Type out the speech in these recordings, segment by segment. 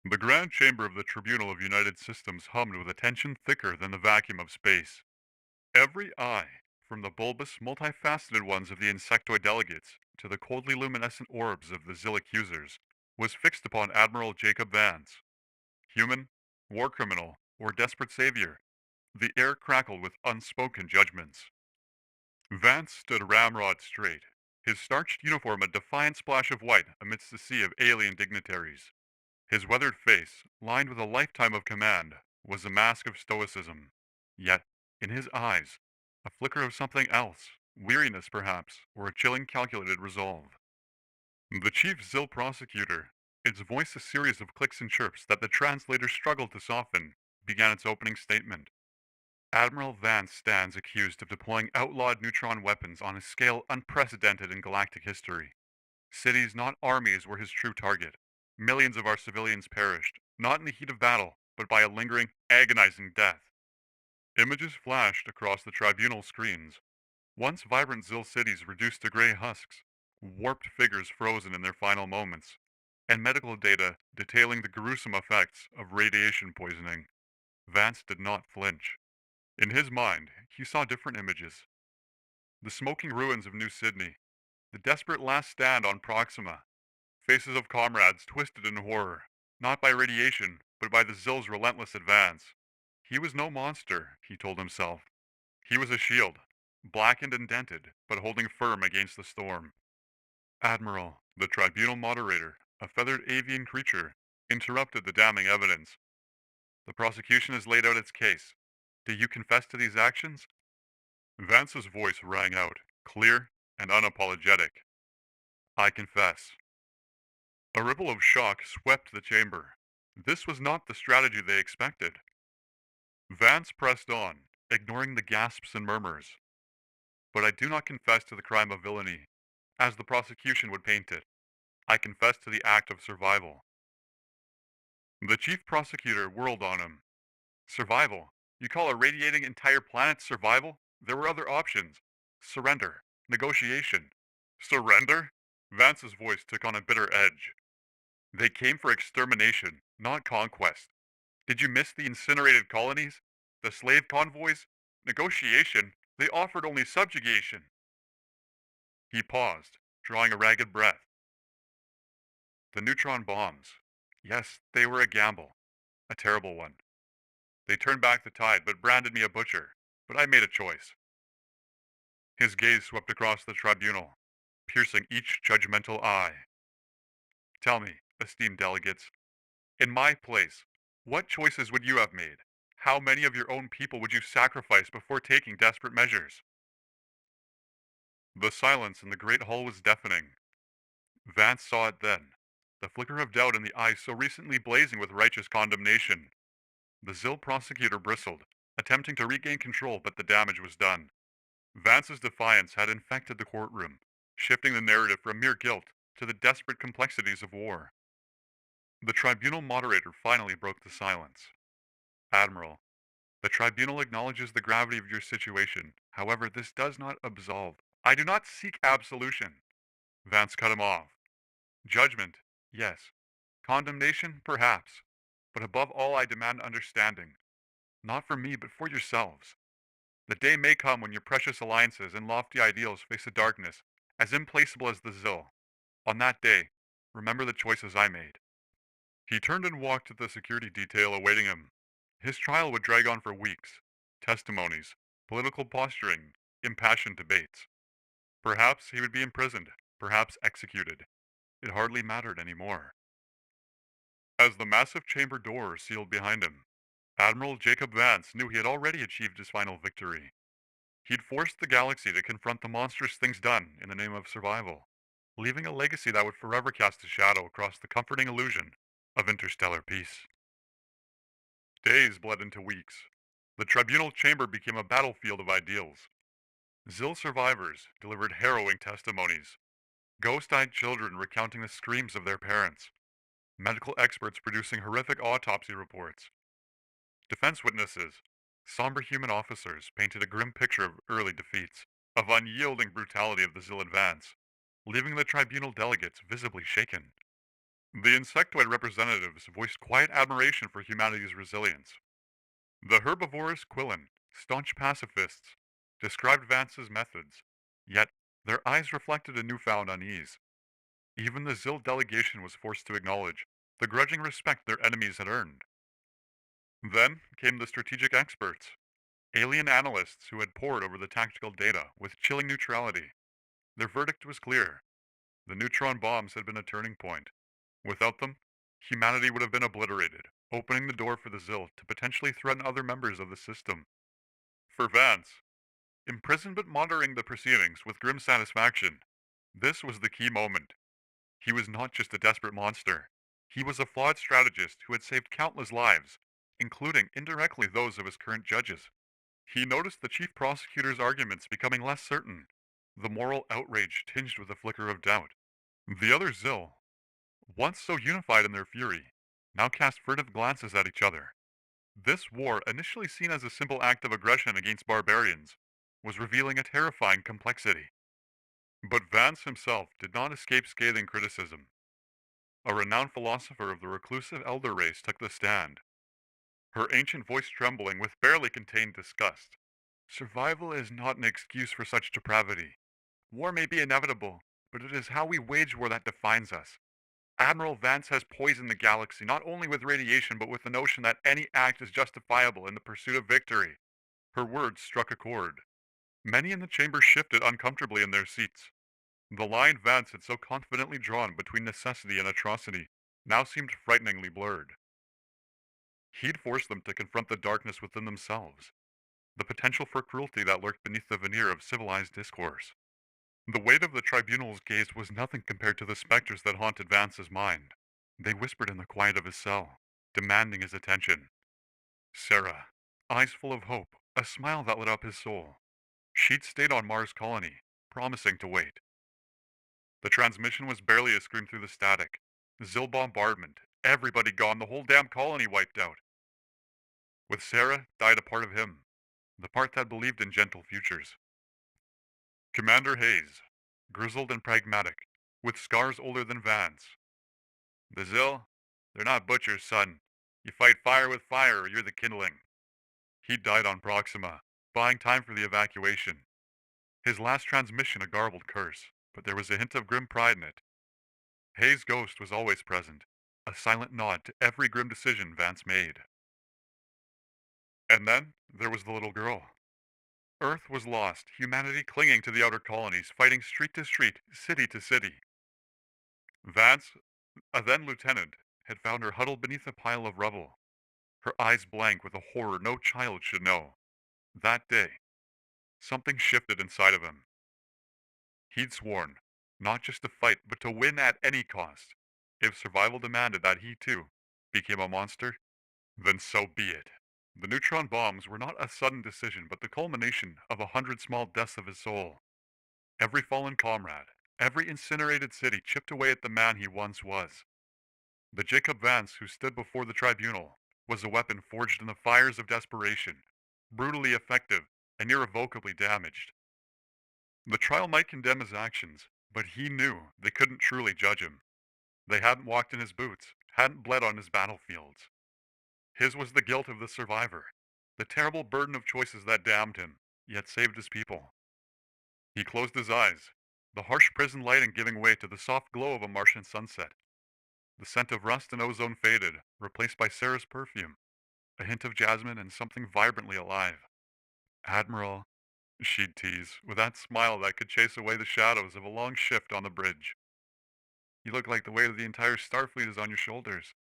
The grand chamber of the Tribunal of United Systems hummed with a tension thicker than the vacuum of space. Every eye, from the bulbous, multifaceted ones of the insectoid delegates to the coldly luminescent orbs of the Zill accusers, was fixed upon Admiral Jacob Vance. Human, war criminal, or desperate savior, the air crackled with unspoken judgments. Vance stood ramrod straight, his starched uniform a defiant splash of white amidst the sea of alien dignitaries. His weathered face, lined with a lifetime of command, was a mask of stoicism. Yet, in his eyes, a flicker of something else, weariness perhaps, or a chilling calculated resolve. The chief Zill prosecutor, its voice a series of clicks and chirps that the translator struggled to soften, began its opening statement. Admiral Vance stands accused of deploying outlawed neutron weapons on a scale unprecedented in galactic history. Cities, not armies, were his true target. Millions of our civilians perished, not in the heat of battle, but by a lingering, agonizing death. Images flashed across the tribunal screens. Once vibrant Zill cities reduced to gray husks, warped figures frozen in their final moments, and medical data detailing the gruesome effects of radiation poisoning. Vance did not flinch. In his mind, he saw different images. The smoking ruins of New Sydney, the desperate last stand on Proxima, faces of comrades twisted in horror, not by radiation, but by the Zill's relentless advance. He was no monster, he told himself. He was a shield, blackened and dented, but holding firm against the storm. Admiral, the tribunal moderator, a feathered avian creature, interrupted the damning evidence. The prosecution has laid out its case. Do you confess to these actions? Vance's voice rang out, clear and unapologetic. I confess. A ripple of shock swept the chamber. This was not the strategy they expected. Vance pressed on, ignoring the gasps and murmurs. But I do not confess to the crime of villainy, as the prosecution would paint it. I confess to the act of survival. The chief prosecutor whirled on him. Survival? You call a radiating entire planet survival? There were other options. Surrender. Negotiation. Surrender? Vance's voice took on a bitter edge. They came for extermination, not conquest. Did you miss the incinerated colonies? The slave convoys? Negotiation? They offered only subjugation. He paused, drawing a ragged breath. The neutron bombs. Yes, they were a gamble. A terrible one. They turned back the tide, but branded me a butcher. But I made a choice. His gaze swept across the tribunal, piercing each judgmental eye. Tell me, esteemed delegates, in my place, what choices would you have made? How many of your own people would you sacrifice before taking desperate measures? The silence in the great hall was deafening. Vance saw it then, the flicker of doubt in the eyes so recently blazing with righteous condemnation. The Zill prosecutor bristled, attempting to regain control, but the damage was done. Vance's defiance had infected the courtroom, shifting the narrative from mere guilt to the desperate complexities of war. The tribunal moderator finally broke the silence. Admiral, the tribunal acknowledges the gravity of your situation. However, this does not absolve. I do not seek absolution. Vance cut him off. Judgment, yes. Condemnation, perhaps. But above all, I demand understanding. Not for me, but for yourselves. The day may come when your precious alliances and lofty ideals face a darkness as implacable as the Zill. On that day, remember the choices I made. He turned and walked to the security detail awaiting him. His trial would drag on for weeks. Testimonies, political posturing, impassioned debates. Perhaps he would be imprisoned, perhaps executed. It hardly mattered anymore. As the massive chamber door sealed behind him, Admiral Jacob Vance knew he had already achieved his final victory. He'd forced the galaxy to confront the monstrous things done in the name of survival, leaving a legacy that would forever cast a shadow across the comforting illusion of interstellar peace. Days bled into weeks. The tribunal chamber became a battlefield of ideals. Zill survivors delivered harrowing testimonies, ghost-eyed children recounting the screams of their parents, medical experts producing horrific autopsy reports. Defense witnesses, somber human officers, painted a grim picture of early defeats, of unyielding brutality of the Zill advance, leaving the tribunal delegates visibly shaken. The insectoid representatives voiced quiet admiration for humanity's resilience. The herbivorous Quillen, staunch pacifists, described Vance's methods, yet their eyes reflected a newfound unease. Even the Zill delegation was forced to acknowledge the grudging respect their enemies had earned. Then came the strategic experts, alien analysts who had pored over the tactical data with chilling neutrality. Their verdict was clear. The neutron bombs had been a turning point. Without them, humanity would have been obliterated, opening the door for the Zill to potentially threaten other members of the system. For Vance, imprisoned but monitoring the proceedings with grim satisfaction, this was the key moment. He was not just a desperate monster. He was a flawed strategist who had saved countless lives, including indirectly those of his current judges. He noticed the chief prosecutor's arguments becoming less certain, the moral outrage tinged with a flicker of doubt. The other Zill, once so unified in their fury, now cast furtive glances at each other. This war, initially seen as a simple act of aggression against barbarians, was revealing a terrifying complexity. But Vance himself did not escape scathing criticism. A renowned philosopher of the reclusive elder race took the stand, her ancient voice trembling with barely contained disgust. Survival is not an excuse for such depravity. War may be inevitable, but it is how we wage war that defines us. Admiral Vance has poisoned the galaxy not only with radiation but with the notion that any act is justifiable in the pursuit of victory. Her words struck a chord. Many in the chamber shifted uncomfortably in their seats. The line Vance had so confidently drawn between necessity and atrocity now seemed frighteningly blurred. He'd forced them to confront the darkness within themselves, the potential for cruelty that lurked beneath the veneer of civilized discourse. The weight of the tribunal's gaze was nothing compared to the specters that haunted Vance's mind. They whispered in the quiet of his cell, demanding his attention. Sarah, eyes full of hope, a smile that lit up his soul. She'd stayed on Mars colony, promising to wait. The transmission was barely a scream through the static. Zill bombardment, everybody gone, the whole damn colony wiped out. With Sarah died a part of him, the part that believed in gentle futures. Commander Hayes, grizzled and pragmatic, with scars older than Vance. The Zill, they're not butchers, son. You fight fire with fire or you're the kindling. He died on Proxima, buying time for the evacuation. His last transmission a garbled curse, but there was a hint of grim pride in it. Hayes' ghost was always present, a silent nod to every grim decision Vance made. And then there was the little girl. Earth was lost, humanity clinging to the outer colonies, fighting street to street, city to city. Vance, a then lieutenant, had found her huddled beneath a pile of rubble, her eyes blank with a horror no child should know. That day, something shifted inside of him. He'd sworn, not just to fight, but to win at any cost. If survival demanded that he, too, became a monster, then so be it. The neutron bombs were not a sudden decision, but the culmination of 100 small deaths of his soul. Every fallen comrade, every incinerated city chipped away at the man he once was. The Jacob Vance who stood before the tribunal was a weapon forged in the fires of desperation, brutally effective and irrevocably damaged. The trial might condemn his actions, but he knew they couldn't truly judge him. They hadn't walked in his boots, hadn't bled on his battlefields. His was the guilt of the survivor, the terrible burden of choices that damned him, yet saved his people. He closed his eyes, the harsh prison lighting giving way to the soft glow of a Martian sunset. The scent of rust and ozone faded, replaced by Sarah's perfume, a hint of jasmine and something vibrantly alive. Admiral, she'd tease, with that smile that could chase away the shadows of a long shift on the bridge. You look like the weight of the entire Starfleet is on your shoulders.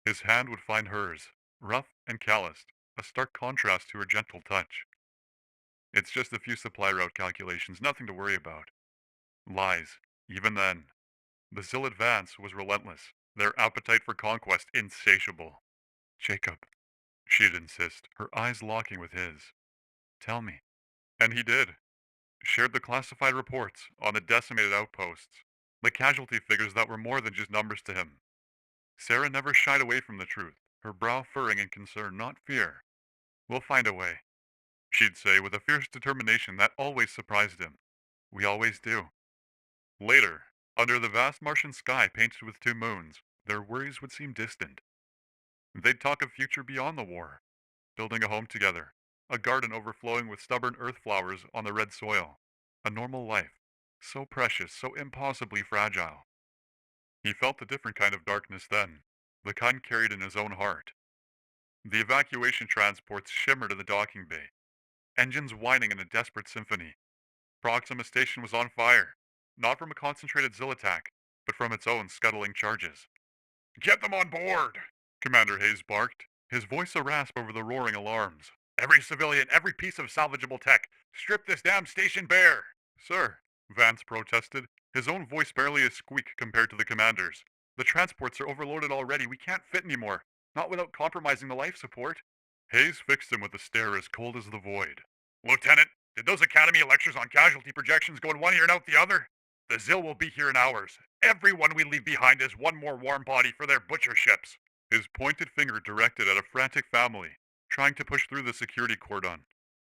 His hand would find hers, rough and calloused, a stark contrast to her gentle touch. It's just a few supply route calculations, nothing to worry about. Lies, even then. The Zill advance was relentless, their appetite for conquest insatiable. Jacob, she'd insist, her eyes locking with his. Tell me. And he did. Shared the classified reports on the decimated outposts, the casualty figures that were more than just numbers to him. Sarah never shied away from the truth, her brow furrowing in concern, not fear. We'll find a way, she'd say with a fierce determination that always surprised him. We always do. Later, Under the vast Martian sky painted with two moons, their worries would seem distant. They'd talk of future beyond the war, building a home together, a garden overflowing with stubborn earth flowers on the red soil, a normal life, so precious, so impossibly fragile. He felt a different kind of darkness then, the kind carried in his own heart. The evacuation transports shimmered in the docking bay, engines whining in a desperate symphony. Proxima Station was on fire, not from a concentrated Zill attack, but from its own scuttling charges. Get them on board! Commander Hayes barked, his voice a rasp over the roaring alarms. Every civilian, every piece of salvageable tech, strip this damn station bare! Sir, Vance protested, his own voice barely a squeak compared to the commander's. The transports are overloaded already, we can't fit anymore, not without compromising the life support. Hayes fixed him with a stare as cold as the void. Lieutenant, did those Academy lectures on casualty projections go in one ear and out the other? The Zill will be here in hours. Everyone we leave behind is one more warm body for their butcher ships. His pointed finger directed at a frantic family, trying to push through the security cordon.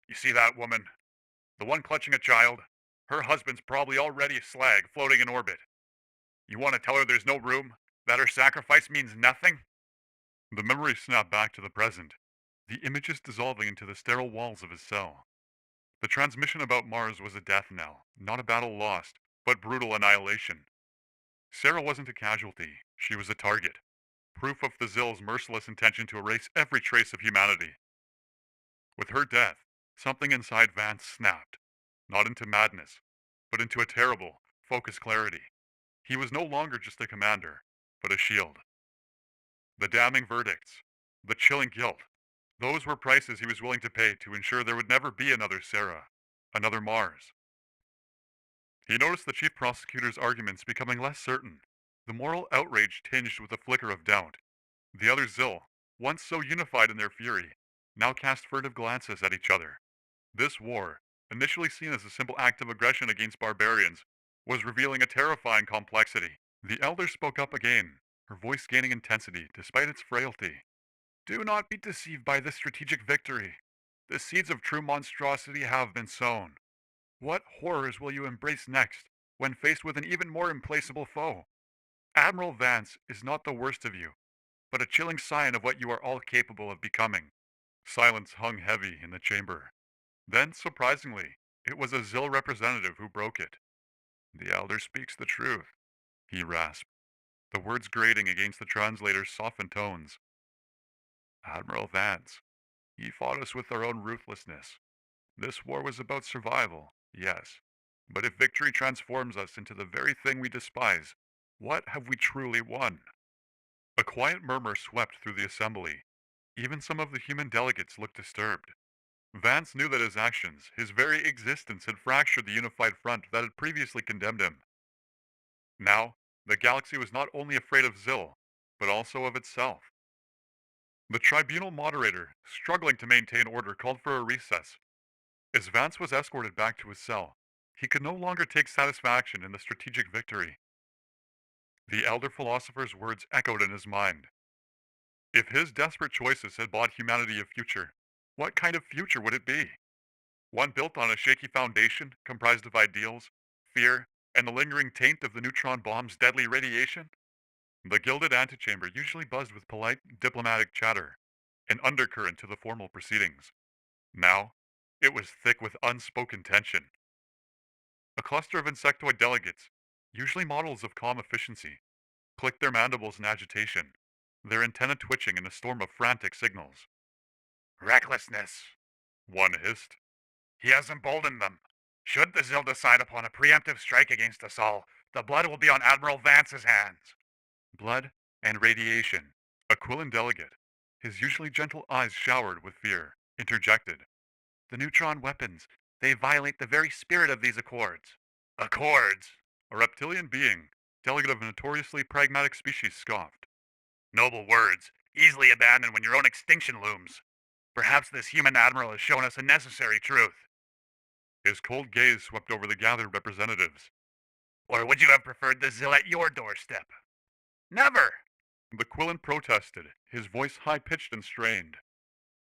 You see that woman? The one clutching a child? Her husband's probably already a slag floating in orbit. You want to tell her there's no room? That her sacrifice means nothing? The memory snapped back to the present, the images dissolving into the sterile walls of his cell. The transmission about Mars was a death knell, not a battle lost, but brutal annihilation. Sarah wasn't a casualty, she was a target. Proof of the Zill's merciless intention to erase every trace of humanity. With her death, something inside Vance snapped, not into madness, but into a terrible, focused clarity. He was no longer just a commander, but a shield. The damning verdicts, the chilling guilt, those were prices he was willing to pay to ensure there would never be another Sarah, another Mars. He noticed the chief prosecutor's arguments becoming less certain, the moral outrage tinged with a flicker of doubt. The other Zill, once so unified in their fury, now cast furtive glances at each other. This war, initially seen as a simple act of aggression against barbarians, was revealing a terrifying complexity. The elder spoke up again, her voice gaining intensity despite its frailty. Do not be deceived by this strategic victory. The seeds of true monstrosity have been sown. What horrors will you embrace next, when faced with an even more implacable foe? Admiral Vance is not the worst of you, but a chilling sign of what you are all capable of becoming. Silence hung heavy in the chamber. Then, surprisingly, it was a Zill representative who broke it. The elder speaks the truth, he rasped, the words grating against the translator's softened tones. Admiral Vance, ye fought us with our own ruthlessness. This war was about survival, yes. But if victory transforms us into the very thing we despise, what have we truly won? A quiet murmur swept through the assembly. Even some of the human delegates looked disturbed. Vance knew that his actions, his very existence, had fractured the unified front that had previously condemned him. Now, the galaxy was not only afraid of Zill, but also of itself. The tribunal moderator, struggling to maintain order, called for a recess. As Vance was escorted back to his cell, he could no longer take satisfaction in the strategic victory. The elder philosopher's words echoed in his mind. If his desperate choices had bought humanity a future, what kind of future would it be? One built on a shaky foundation comprised of ideals, fear, and the lingering taint of the neutron bomb's deadly radiation? The gilded antechamber usually buzzed with polite, diplomatic chatter, an undercurrent to the formal proceedings. Now, it was thick with unspoken tension. A cluster of insectoid delegates, usually models of calm efficiency, clicked their mandibles in agitation, their antennae twitching in a storm of frantic signals. Recklessness, one hissed. He has emboldened them. Should the Zill decide upon a preemptive strike against us all, the blood will be on Admiral Vance's hands. Blood and radiation. A Quillen delegate, his usually gentle eyes showered with fear, interjected. The neutron weapons, they violate the very spirit of these accords. Accords? A reptilian being, delegate of a notoriously pragmatic species, scoffed. Noble words, easily abandoned when your own extinction looms. Perhaps this human admiral has shown us a necessary truth. His cold gaze swept over the gathered representatives. Or would you have preferred the Zill at your doorstep? Never! The Quillen protested, his voice high-pitched and strained.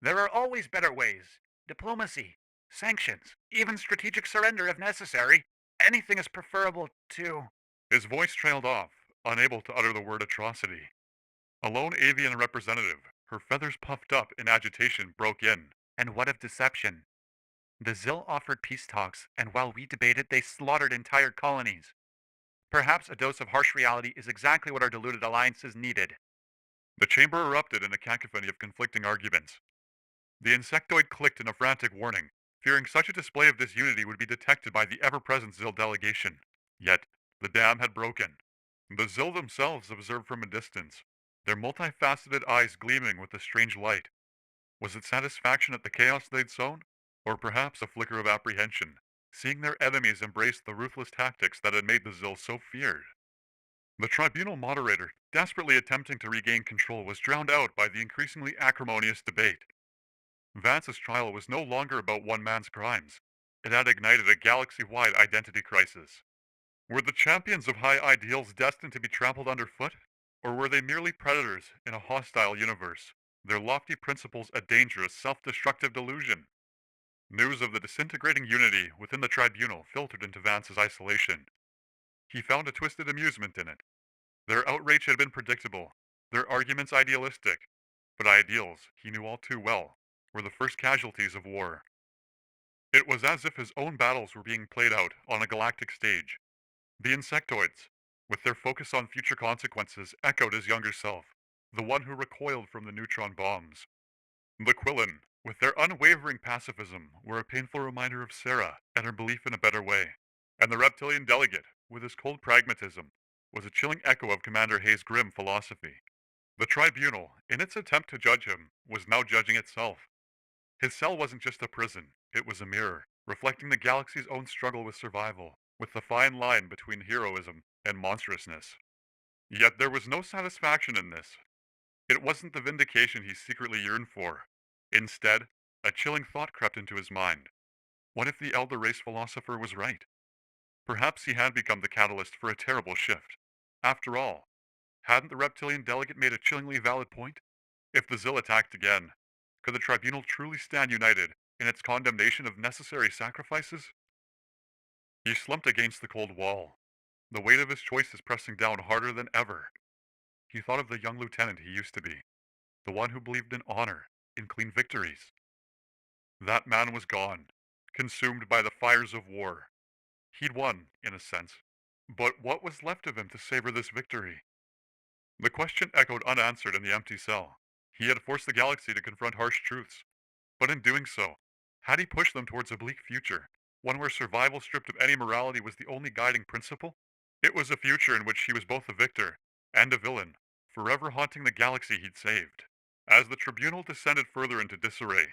There are always better ways. Diplomacy, sanctions, even strategic surrender if necessary. Anything is preferable to... His voice trailed off, unable to utter the word atrocity. A lone avian representative, her feathers puffed up in agitation, broke in. And what of deception? The Zil offered peace talks, and while we debated, they slaughtered entire colonies. Perhaps a dose of harsh reality is exactly what our deluded alliances needed. The chamber erupted in a cacophony of conflicting arguments. The insectoid clicked in a frantic warning, fearing such a display of disunity would be detected by the ever-present Zil delegation. Yet, the dam had broken. The Zil themselves observed from a distance, their multifaceted eyes gleaming with a strange light. Was it satisfaction at the chaos they'd sown? Or perhaps a flicker of apprehension, seeing their enemies embrace the ruthless tactics that had made the Zil so feared? The tribunal moderator, desperately attempting to regain control, was drowned out by the increasingly acrimonious debate. Vance's trial was no longer about one man's crimes. It had ignited a galaxy-wide identity crisis. Were the champions of high ideals destined to be trampled underfoot? Or were they merely predators in a hostile universe, their lofty principles a dangerous, self-destructive delusion? News of the disintegrating unity within the tribunal filtered into Vance's isolation. He found a twisted amusement in it. Their outrage had been predictable, their arguments idealistic, but ideals, he knew all too well, were the first casualties of war. It was as if his own battles were being played out on a galactic stage. The insectoids, with their focus on future consequences, echoed his younger self, the one who recoiled from the neutron bombs. The Quillen, with their unwavering pacifism, were a painful reminder of Sarah and her belief in a better way. And the reptilian delegate, with his cold pragmatism, was a chilling echo of Commander Hayes' grim philosophy. The tribunal, in its attempt to judge him, was now judging itself. His cell wasn't just a prison, it was a mirror, reflecting the galaxy's own struggle with survival, with the fine line between heroism and monstrousness. Yet there was no satisfaction in this. It wasn't the vindication he secretly yearned for. Instead, a chilling thought crept into his mind. What if the elder race philosopher was right? Perhaps he had become the catalyst for a terrible shift. After all, hadn't the reptilian delegate made a chillingly valid point? If the Zil attacked again, could the tribunal truly stand united in its condemnation of necessary sacrifices? He slumped against the cold wall, the weight of his choices pressing down harder than ever. He thought of the young lieutenant he used to be, the one who believed in honor, in clean victories. That man was gone, consumed by the fires of war. He'd won, in a sense. But what was left of him to savor this victory? The question echoed unanswered in the empty cell. He had forced the galaxy to confront harsh truths, but in doing so, had he pushed them towards a bleak future, one where survival stripped of any morality was the only guiding principle? It was a future in which he was both a victor and a villain, forever haunting the galaxy he'd saved. As the tribunal descended further into disarray,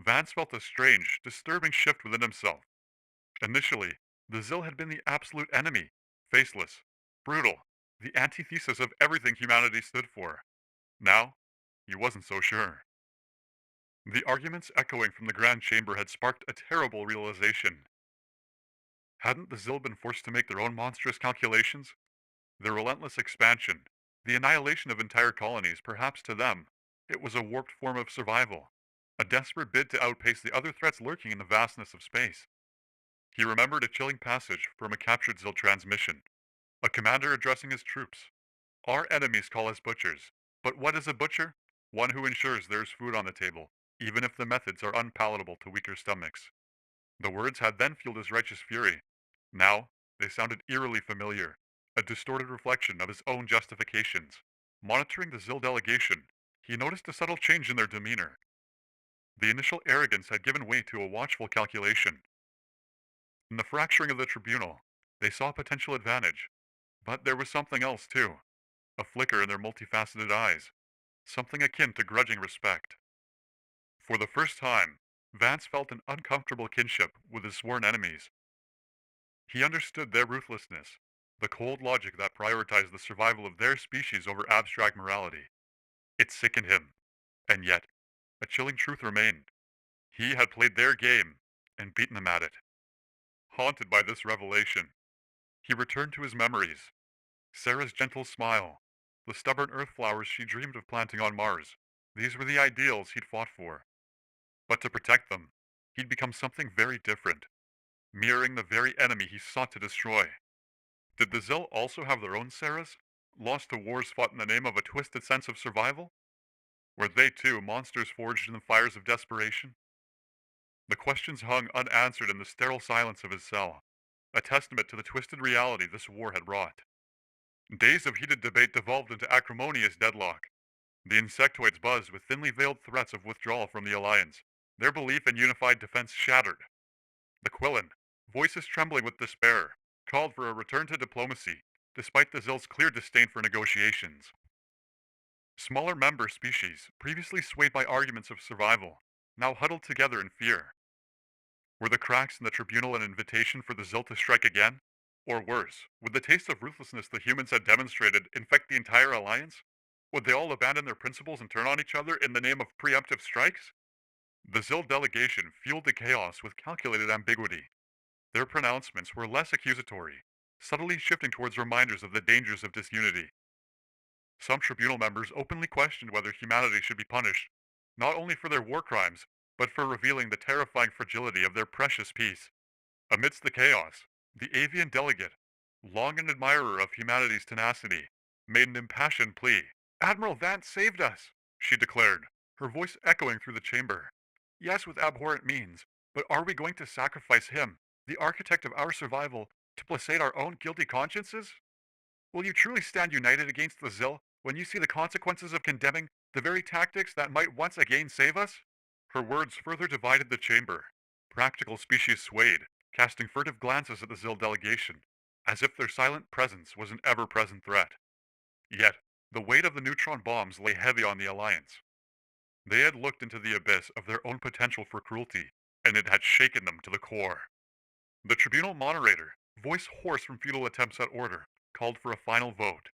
Vance felt a strange, disturbing shift within himself. Initially, the Zil had been the absolute enemy, faceless, brutal, the antithesis of everything humanity stood for. Now, he wasn't so sure. The arguments echoing from the Grand Chamber had sparked a terrible realization. Hadn't the Zil been forced to make their own monstrous calculations? Their relentless expansion, the annihilation of entire colonies, perhaps to them, it was a warped form of survival, a desperate bid to outpace the other threats lurking in the vastness of space. He remembered a chilling passage from a captured Zil transmission, a commander addressing his troops. Our enemies call us butchers, but what is a butcher? One who ensures there is food on the table, even if the methods are unpalatable to weaker stomachs. The words had then fueled his righteous fury. Now, they sounded eerily familiar, a distorted reflection of his own justifications. Monitoring the Zil delegation, he noticed a subtle change in their demeanor. The initial arrogance had given way to a watchful calculation. In the fracturing of the tribunal, they saw potential advantage. But there was something else, too. A flicker in their multifaceted eyes. Something akin to grudging respect. For the first time, Vance felt an uncomfortable kinship with his sworn enemies. He understood their ruthlessness, the cold logic that prioritized the survival of their species over abstract morality. It sickened him. And yet, a chilling truth remained. He had played their game and beaten them at it. Haunted by this revelation, he returned to his memories. Sarah's gentle smile, the stubborn earth flowers she dreamed of planting on Mars. These were the ideals he'd fought for. But to protect them, he'd become something very different, mirroring the very enemy he sought to destroy. Did the Zill also have their own Sarahs, lost to wars fought in the name of a twisted sense of survival? Were they too monsters forged in the fires of desperation? The questions hung unanswered in the sterile silence of his cell, a testament to the twisted reality this war had wrought. Days of heated debate devolved into acrimonious deadlock. The insectoids buzzed with thinly veiled threats of withdrawal from the Alliance, their belief in unified defense shattered. The Quillen, voices trembling with despair, called for a return to diplomacy, despite the Zill's clear disdain for negotiations. Smaller member species, previously swayed by arguments of survival, now huddled together in fear. Were the cracks in the tribunal an invitation for the Zill to strike again? Or worse, would the taste of ruthlessness the humans had demonstrated infect the entire alliance? Would they all abandon their principles and turn on each other in the name of preemptive strikes? The Zill delegation fueled the chaos with calculated ambiguity. Their pronouncements were less accusatory, subtly shifting towards reminders of the dangers of disunity. Some tribunal members openly questioned whether humanity should be punished, not only for their war crimes, but for revealing the terrifying fragility of their precious peace. Amidst the chaos, the avian delegate, long an admirer of humanity's tenacity, made an impassioned plea. "Admiral Vance saved us," she declared, her voice echoing through the chamber. "Yes, with abhorrent means, but are we going to sacrifice him, the architect of our survival, to placate our own guilty consciences? Will you truly stand united against the Zill when you see the consequences of condemning the very tactics that might once again save us?" Her words further divided the chamber. Practical species swayed, casting furtive glances at the Zill delegation, as if their silent presence was an ever-present threat. Yet, the weight of the neutron bombs lay heavy on the Alliance. They had looked into the abyss of their own potential for cruelty, and it had shaken them to the core. The tribunal moderator, voice hoarse from futile attempts at order, called for a final vote.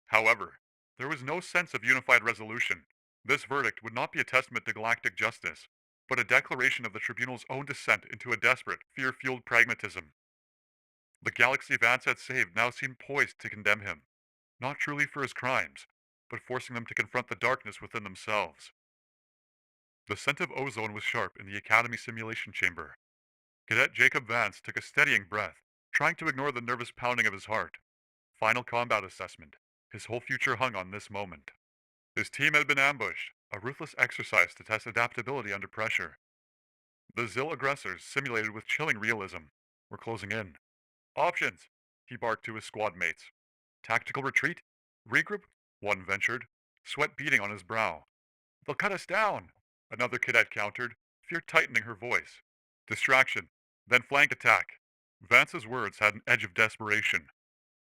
However, there was no sense of unified resolution. This verdict would not be a testament to galactic justice, but a declaration of the tribunal's own descent into a desperate, fear-fueled pragmatism. The galaxy Vance had saved now seemed poised to condemn him, not truly for his crimes, but forcing them to confront the darkness within themselves. The scent of ozone was sharp in the Academy simulation chamber. Cadet Jacob Vance took a steadying breath, trying to ignore the nervous pounding of his heart. Final combat assessment. His whole future hung on this moment. His team had been ambushed, a ruthless exercise to test adaptability under pressure. The Zill aggressors, simulated with chilling realism, were closing in. "Options," he barked to his squad mates. "Tactical retreat? Regroup?" one ventured, sweat beading on his brow. "They'll cut us down," another cadet countered, fear tightening her voice. "Distraction, then flank attack." Vance's words had an edge of desperation.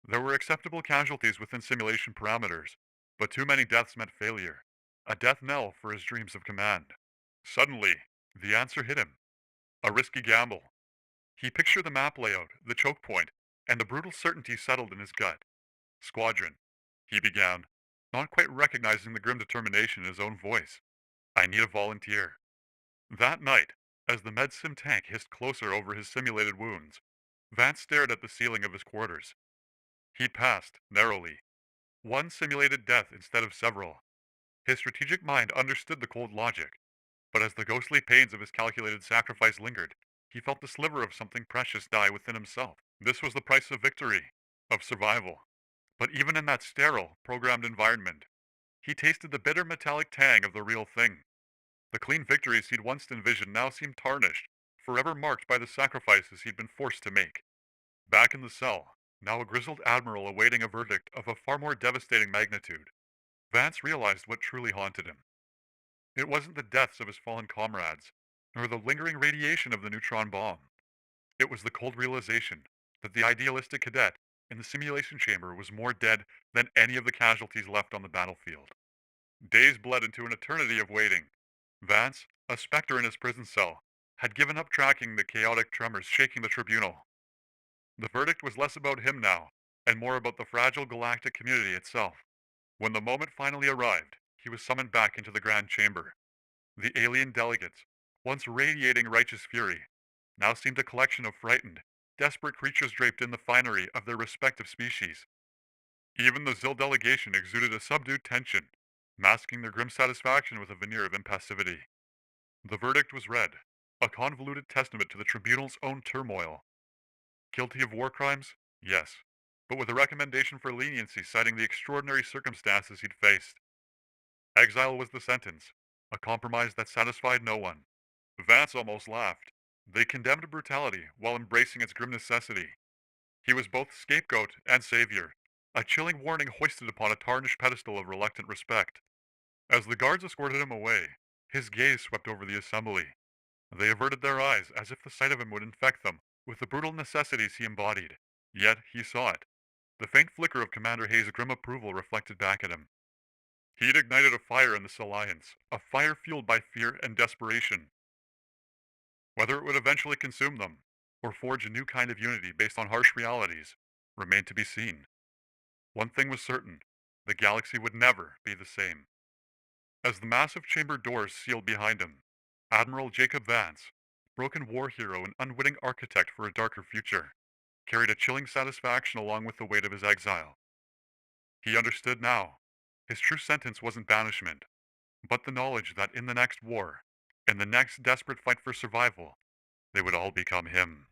There were acceptable casualties within simulation parameters, but too many deaths meant failure, a death knell for his dreams of command. Suddenly, the answer hit him. A risky gamble. He pictured the map layout, the choke point, and the brutal certainty settled in his gut. "Squadron," he began, not quite recognizing the grim determination in his own voice. "I need a volunteer." That night, as the medsim tank hissed closer over his simulated wounds, Vance stared at the ceiling of his quarters. He'd passed, narrowly, one simulated death instead of several. His strategic mind understood the cold logic, but as the ghostly pains of his calculated sacrifice lingered, he felt the sliver of something precious die within himself. This was the price of victory, of survival. But even in that sterile, programmed environment, he tasted the bitter metallic tang of the real thing. The clean victories he'd once envisioned now seemed tarnished, forever marked by the sacrifices he'd been forced to make. Back in the cell, now a grizzled admiral awaiting a verdict of a far more devastating magnitude, Vance realized what truly haunted him. It wasn't the deaths of his fallen comrades, nor the lingering radiation of the neutron bomb. It was the cold realization that the idealistic cadet in the simulation chamber was more dead than any of the casualties left on the battlefield. Days bled into an eternity of waiting. Vance, a specter in his prison cell, had given up tracking the chaotic tremors shaking the tribunal. The verdict was less about him now, and more about the fragile galactic community itself. When the moment finally arrived, he was summoned back into the Grand Chamber. The alien delegates, once radiating righteous fury, now seemed a collection of frightened, desperate creatures draped in the finery of their respective species. Even the Zill delegation exuded a subdued tension, masking their grim satisfaction with a veneer of impassivity. The verdict was read, a convoluted testament to the tribunal's own turmoil. Guilty of war crimes? Yes. but with a recommendation for leniency citing the extraordinary circumstances he'd faced. Exile was the sentence, a compromise that satisfied no one. Vance almost laughed. They condemned brutality while embracing its grim necessity. He was both scapegoat and savior, a chilling warning hoisted upon a tarnished pedestal of reluctant respect. As the guards escorted him away, his gaze swept over the assembly. They averted their eyes as if the sight of him would infect them with the brutal necessities he embodied. Yet he saw it. The faint flicker of Commander Hayes' grim approval reflected back at him. He'd ignited a fire in this alliance, a fire fueled by fear and desperation. Whether it would eventually consume them, or forge a new kind of unity based on harsh realities, remained to be seen. One thing was certain, the galaxy would never be the same. As the massive chamber doors sealed behind him, Admiral Jacob Vance, broken war hero and unwitting architect for a darker future, carried a chilling satisfaction along with the weight of his exile. He understood now. His true sentence wasn't banishment, but the knowledge that in the next war, in the next desperate fight for survival, they would all become him.